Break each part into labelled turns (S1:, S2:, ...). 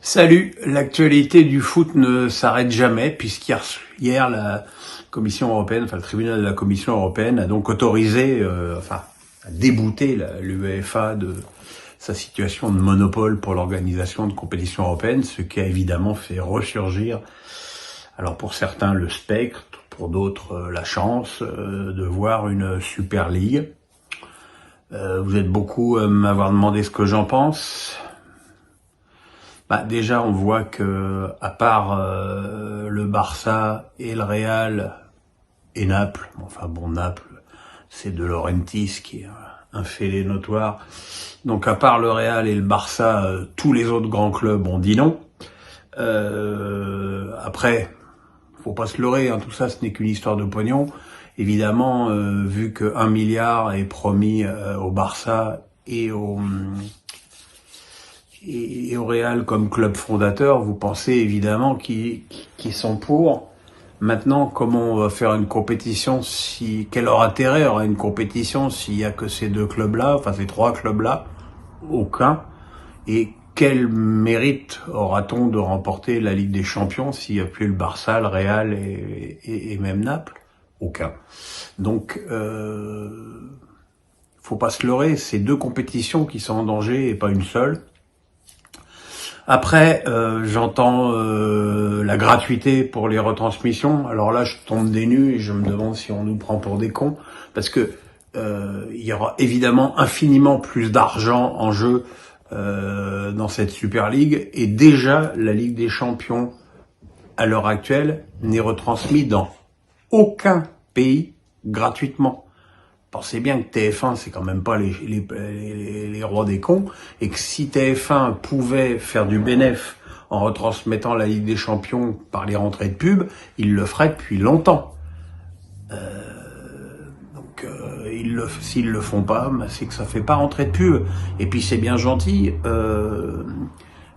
S1: Salut, l'actualité du foot ne s'arrête jamais puisqu'hier la Commission européenne, le tribunal de la Commission européenne a donc autorisé, a débouté l'UEFA de sa situation de monopole pour l'organisation de compétitions européennes, ce qui a évidemment fait ressurgir, alors pour certains le spectre, pour d'autres la chance de voir une Super League. Vous êtes beaucoup à m'avoir demandé ce que j'en pense. Déjà, on voit que, à part le Barça et le Real et Naples, Naples, c'est De Laurentiis qui est un fêlé notoire. Donc, à part le Real et le Barça, tous les autres grands clubs ont dit non. Après, faut pas se leurrer, tout ça, ce n'est qu'une histoire de pognon. Évidemment, vu que 1 milliard est promis au Barça et au Real comme club fondateur, vous pensez évidemment qu'ils sont pour. Maintenant, comment on va faire une compétition quel intérêt aura une compétition s'il y a que ces deux clubs-là, ces trois clubs-là? Aucun. Et quel mérite aura-t-on de remporter la Ligue des Champions s'il n'y a plus le Barça, le Real et même Naples? Aucun. Donc, faut pas se leurrer, c'est deux compétitions qui sont en danger et pas une seule. Après, j'entends la gratuité pour les retransmissions. Alors là, je tombe des nues et je me demande si on nous prend pour des cons, parce que il y aura évidemment infiniment plus d'argent en jeu dans cette Super League, et déjà la Ligue des Champions à l'heure actuelle n'est retransmise dans aucun pays gratuitement. Pensez bien que TF1, c'est quand même pas les rois des cons, et que si TF1 pouvait faire du bénéf en retransmettant la Ligue des Champions par les rentrées de pub, il le ferait depuis longtemps. S'ils le font pas, c'est que ça fait pas rentrer de pub. Et puis c'est bien gentil,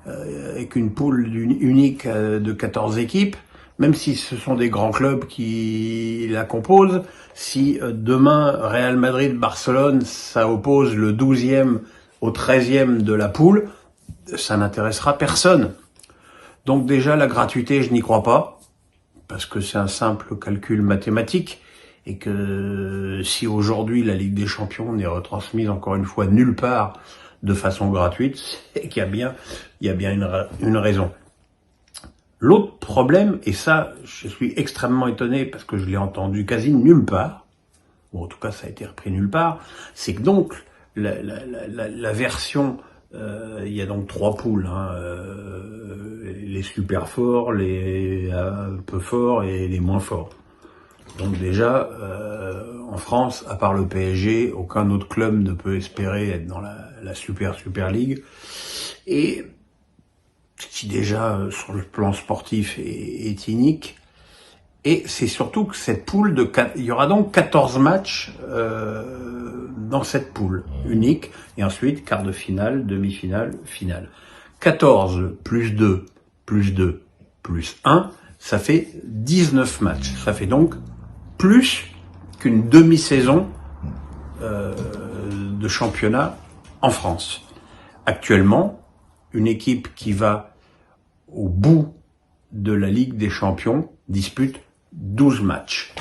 S1: avec une poule unique de 14 équipes, même si ce sont des grands clubs qui la composent, si demain Real Madrid-Barcelone, ça oppose le 12e au 13e de la poule, ça n'intéressera personne. Donc déjà, la gratuité, je n'y crois pas, parce que c'est un simple calcul mathématique, et que si aujourd'hui la Ligue des Champions n'est retransmise encore une fois nulle part de façon gratuite, c'est qu'il y a bien une raison. L'autre problème, et ça, je suis extrêmement étonné parce que je l'ai entendu quasi nulle part, ou en tout cas ça a été repris nulle part, c'est que donc la version, il y a donc 3 poules, les super forts, les un peu forts et les moins forts. Donc déjà, en France, à part le PSG, aucun autre club ne peut espérer être dans la Super League, et qui déjà, sur le plan sportif, est inique. Et c'est surtout que cette poule il y aura donc 14 matchs dans cette poule unique, et ensuite quart de finale, demi-finale, finale. 14 plus 2 plus 2 plus 1, ça fait 19 matchs. Ça fait donc plus qu'une demi-saison de championnat en France. Actuellement, une équipe qui va au bout de la Ligue des Champions dispute 12 matchs.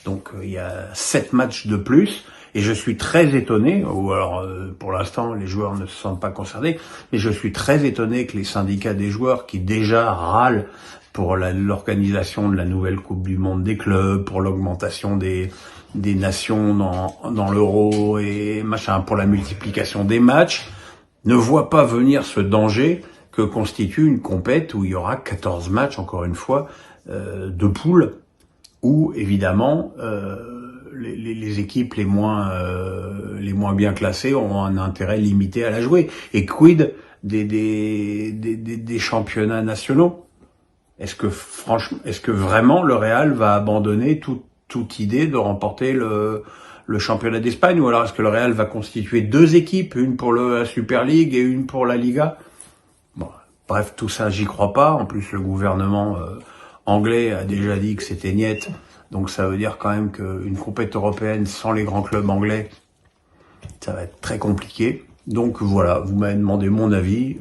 S1: Donc il y a 7 matchs de plus, et je suis très étonné, ou alors pour l'instant les joueurs ne se sentent pas concernés, mais je suis très étonné que les syndicats des joueurs, qui déjà râlent pour l'organisation de la nouvelle Coupe du Monde des clubs, pour l'augmentation des nations dans l'Euro et pour la multiplication des matchs, ne voient pas venir ce danger que constitue une compète où il y aura 14 matchs, encore une fois, de poules, où évidemment les équipes les moins bien classées auront un intérêt limité à la jouer. Et quid des championnats nationaux? Est-ce que vraiment le Real va abandonner toute idée de remporter le championnat d'Espagne, ou alors est-ce que le Real va constituer 2 équipes, une pour la Super League et une pour la Liga? Bon, bref, tout ça, j'y crois pas. En plus, le gouvernement anglais a déjà dit que c'était niet, donc ça veut dire quand même qu'une compétition européenne sans les grands clubs anglais, ça va être très compliqué. Donc voilà, vous m'avez demandé mon avis.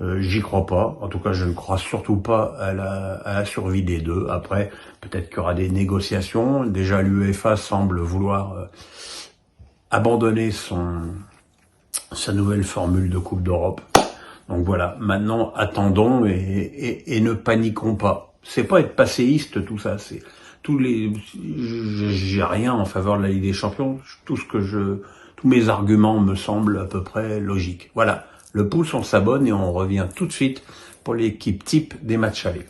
S1: J'y crois pas. En tout cas, je ne crois surtout pas à la survie des deux. Après, peut-être qu'il y aura des négociations. Déjà, l'UEFA semble vouloir abandonner sa nouvelle formule de Coupe d'Europe. Donc voilà, maintenant attendons et ne paniquons pas. C'est pas être passéiste tout ça, c'est j'ai rien en faveur de la Ligue des Champions. Tous mes arguments me semblent à peu près logiques. Voilà, le pouce, on s'abonne et on revient tout de suite pour l'équipe type des matchs allés.